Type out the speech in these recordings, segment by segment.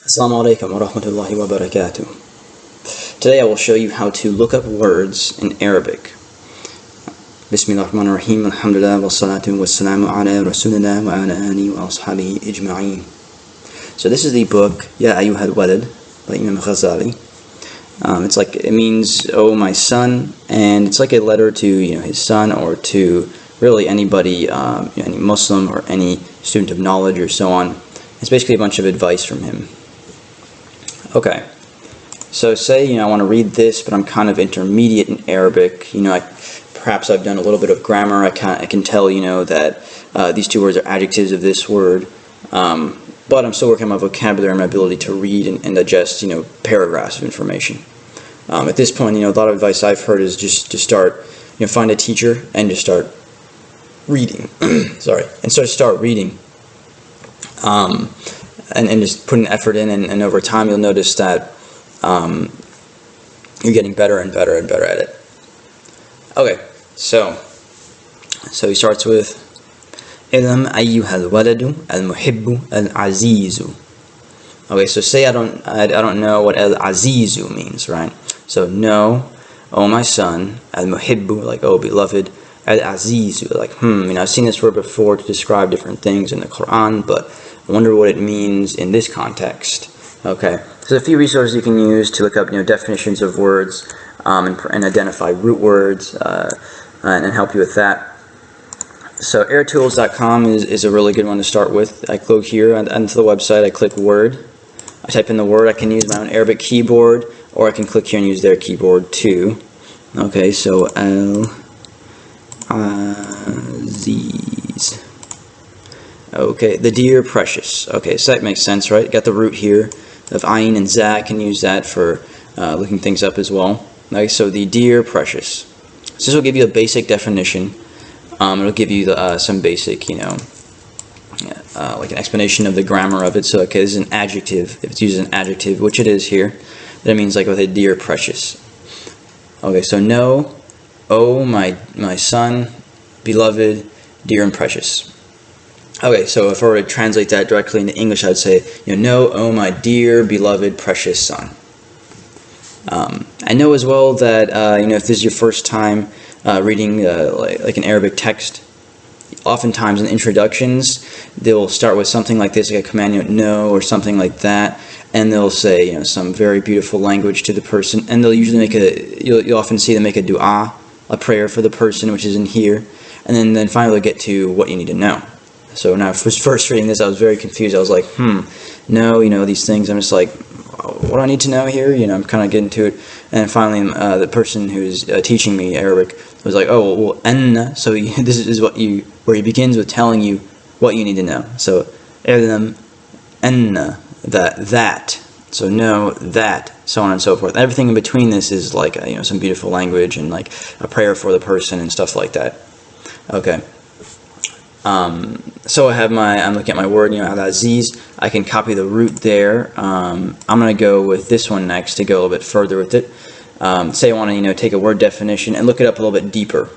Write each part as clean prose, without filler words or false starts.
Assalamu alaikum wa rahmatullahi wa barakatuh. Today I will show you how to look up words in Arabic. Bismillah ar-Rahman ar-Rahim, alhamdulillah wa salatu wa salamu ala rasulillah wa ala alihi wa ashabihi ijma'een. So this is the book Ya Ayyuhal Walad by Imam Ghazali. It means, oh my son, and it's like a letter to his son, or to really anybody, any Muslim or any student of knowledge or so on. It's basically a bunch of advice from him. Okay, so say I want to read this, but I'm kind of intermediate in Arabic. Perhaps I've done a little bit of grammar. I can tell that these two words are adjectives of this word, but I'm still working on my vocabulary and my ability to read and digest paragraphs of information. At this point, a lot of advice I've heard is just to start, find a teacher and just start reading. Start reading. And just put an effort in, and over time you'll notice that you're getting better and better and better at it. Okay, so he starts with Ilam ayyuhal waladu al-muhibbu al-azizu. Okay, so say I don't know what al-azizu means, right? So know, oh my son, al-muhibbu, like oh beloved, al-azizu, like I've seen this word before to describe different things in the Quran, but I wonder what it means in this context. Okay, so there's a few resources you can use to look up definitions of words and identify root words and help you with that. So airtools.com is a really good one to start with. I go here onto the website, I click word, I type in the word. I can use my own Arabic keyboard, or I can click here and use their keyboard too. Okay, so al-aziz. Okay, the dear precious. Okay, so that makes sense, right? Got the root here of ayin and za. I can use that for looking things up as well. Okay, so the dear precious. So this will give you a basic definition. It'll give you some basic, like an explanation of the grammar of it. So, okay, this is an adjective. If it's used as an adjective, which it is here, that means like with a dear precious. Okay, so know, oh my son, beloved, dear and precious. Okay, so if I were to translate that directly into English, I'd say, know, oh my dear, beloved, precious son. I know as well that, if this is your first time reading like an Arabic text, oftentimes in introductions, they'll start with something like this, like a command, know, or something like that, and they'll say, some very beautiful language to the person, and they'll usually make you'll often see them make a dua, a prayer for the person, which is in here, and then finally they'll get to what you need to know. So when I was first reading this, I was very confused. I was like, no, these things. I'm just like, what do I need to know here? I'm kind of getting to it. And finally, the person who's teaching me Arabic was like, oh, well, anna. So this is where he begins with telling you what you need to know. So, ilam anna, that. So know that, so on and so forth. Everything in between this is like, some beautiful language and like a prayer for the person and stuff like that. Okay. So I'm looking at my word, al-aziz. I can copy the root there. I'm going to go with this one next to go a little bit further with it. Say I want to, take a word definition and look it up a little bit deeper.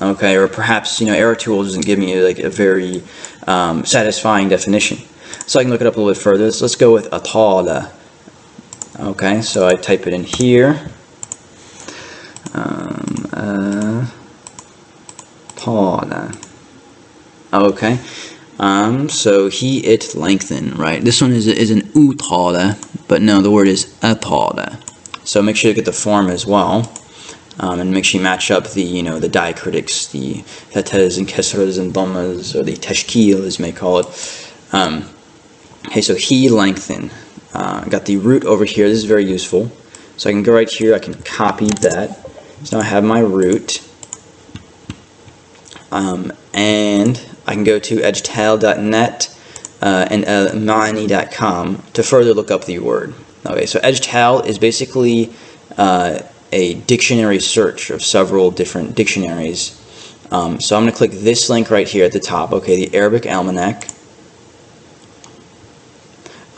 Okay, or perhaps, AirTools doesn't give me like a very satisfying definition. So I can look it up a little bit further. So let's go with atala. Okay, so I type it in here. Atala. Okay, so it lengthen, right? This one is an utala, but no, the word is atala. So make sure you get the form as well, and make sure you match up the the diacritics, the fatas and kasras and dhammas, or the tashkil as you may call it. Okay, so lengthen. I got the root over here. This is very useful. So I can go right here. I can copy that. So I have my root, and I can go to edgetal.net and maani.com to further look up the word. Okay, so Edgetal is basically a dictionary search of several different dictionaries. So I'm going to click this link right here at the top. Okay, the Arabic Almanac.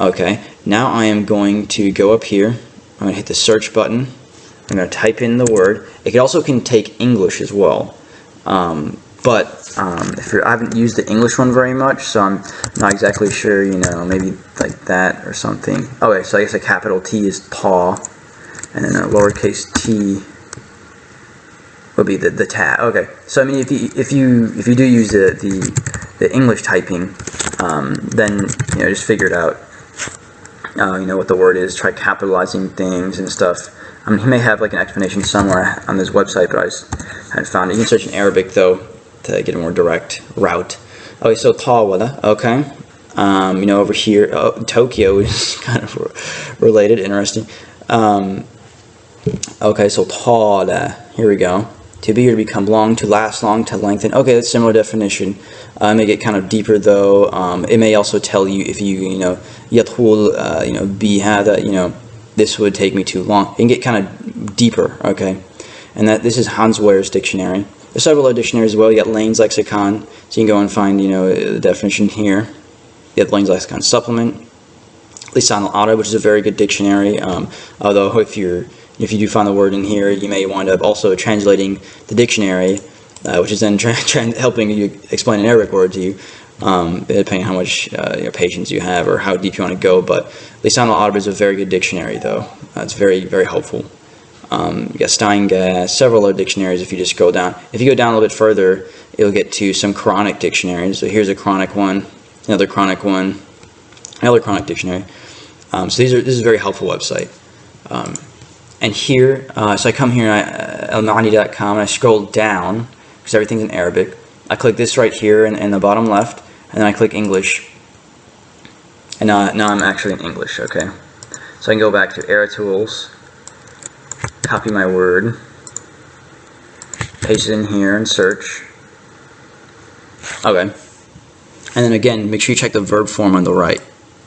Okay, now I am going to go up here. I'm going to hit the search button. I'm going to type in the word. It also can take English as well. but I haven't used the English one very much, so I'm not exactly sure, you know, maybe like that or something. Okay, so I guess a capital T is ta, and then a lowercase t would be the ta. Okay, so I mean, if you do use the English typing, then you know, just figure it out. You know what the word is. Try capitalizing things and stuff. I mean, he may have like an explanation somewhere on this website, but I just hadn't found it. You can search in Arabic though to get a more direct route. Okay, so Tawala. Okay, you know, over here, Tokyo is kind of related. Interesting. Okay, so Tawala. Here we go. To be or to become, long, to last, long, to lengthen. Okay, that's a similar definition. It may get kind of deeper though. It may also tell you if you know, yathul, you know, bihada, you know, this would take me too long. It can get kind of deeper, okay? And this is Hans Ware's dictionary. There's several other dictionaries as well. You got Lane's Lexicon, so you can go and find, you know, the definition here. You have Lane's Lexicon Supplement. Lisan al-Arab, which is a very good dictionary. Although if you do find the word in here, you may wind up also translating the dictionary, which is then helping you explain an Arabic word to you, depending on how much patience you have or how deep you want to go. But Lisan al-Arab is a very good dictionary, though. It's very, very helpful. You got Steingas, several other dictionaries if you just scroll down. If you go down a little bit further, you'll get to some Quranic dictionaries. So here's a Quranic one, another Quranic one, another Quranic dictionary. So this is a very helpful website. And here, so I come here at almaani.com and I scroll down because everything's in Arabic. I click this right here in the bottom left, and then I click English. And now I'm actually in English, okay? So I can go back to Era Tools, copy my word, paste it in here and search. Okay. And then again, make sure you check the verb form on the right,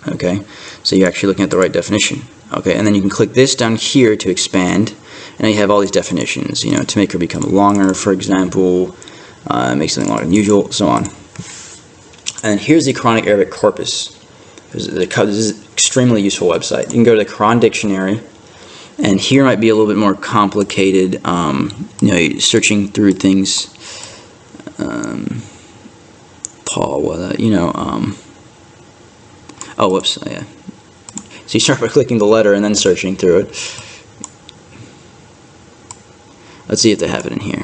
okay? So you're actually looking at the right definition. Okay, and then you can click this down here to expand, and then you have all these definitions, you know, to make her become longer, for example, make something longer than usual, so on. And here's the Quranic Arabic corpus. This is an extremely useful website. You can go to the Quran Dictionary, and here might be a little bit more complicated, you know, searching through things, you know, oh, whoops, yeah. So you start by clicking the letter and then searching through it. Let's see if they have it in here.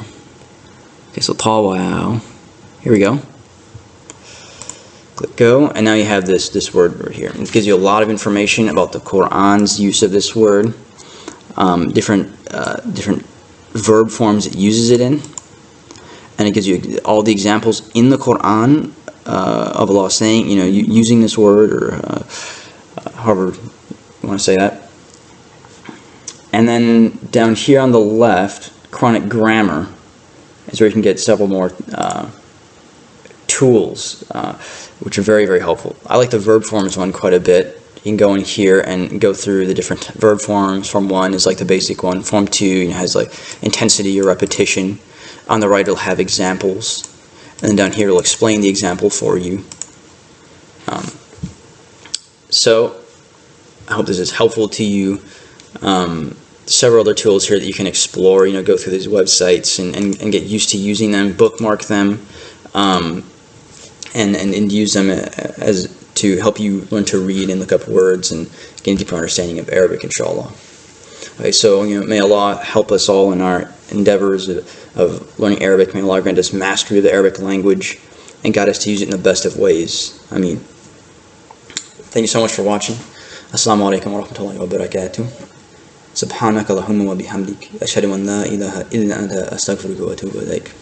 Okay, so Tawau. Here we go. Click go, and now you have this word right here. It gives you a lot of information about the Quran's use of this word, different verb forms it uses it in, and it gives you all the examples in the Quran of Allah saying, you know, using this word, or however you want to say that. And then down here on the left, Quranic grammar is where you can get several more tools, which are very, very helpful. I like the verb forms one quite a bit. You can go in here and go through the different verb forms. Form 1 is like the basic one. Form 2, you know, has like intensity or repetition. On the right, it'll have examples. And then down here, it'll explain the example for you. So I hope this is helpful to you. Several other tools here that you can explore, you know, go through these websites and get used to using them, bookmark them, and use them as to help you learn to read and look up words and gain a deeper understanding of Arabic, inshallah. Okay, so, you know, may Allah help us all in our endeavors of learning Arabic. May Allah grant us mastery of the Arabic language and guide us to use it in the best of ways. I mean, thank you so much for watching. Assalamu alaikum wa rahmatullahi wa barakatuh. Subhanaka Allahumma wa bihamdik. Ashhadu an la ilaha illa anta astaghfiruka wa atubu ilaik.